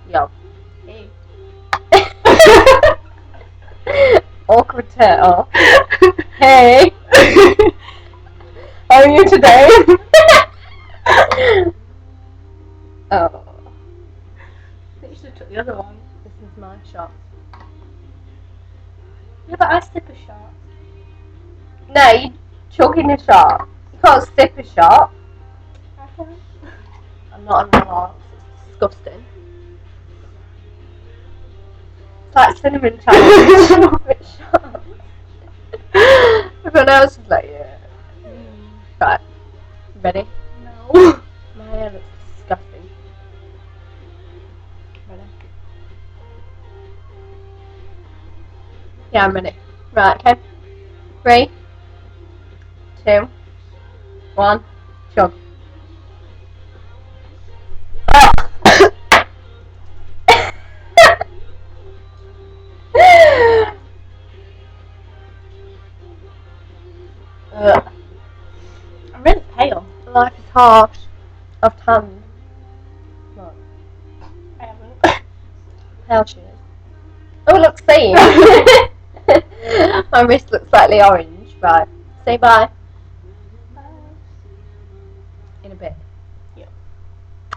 Yo. Hey. Awkward turtle. Hey. How are you today? Oh. I think you should have took the other one. This is my shot. Yeah, but I sip a shot. No, you chugging a shot. You can't sip a shot. I can. I'm not on relax. It's disgusting. It's like cinnamon challenge. Shot. Everyone else is like, yeah. Right. Ready? No. My hair looks disgusting. Ready? Yeah, I'm ready. Right, okay. 3, 2, 1, chug. Ugh. I'm really pale. Life is harsh. I've tanned. Look. I haven't. Pale she is. Oh, look, same. My wrist looks slightly orange. Right. Say bye.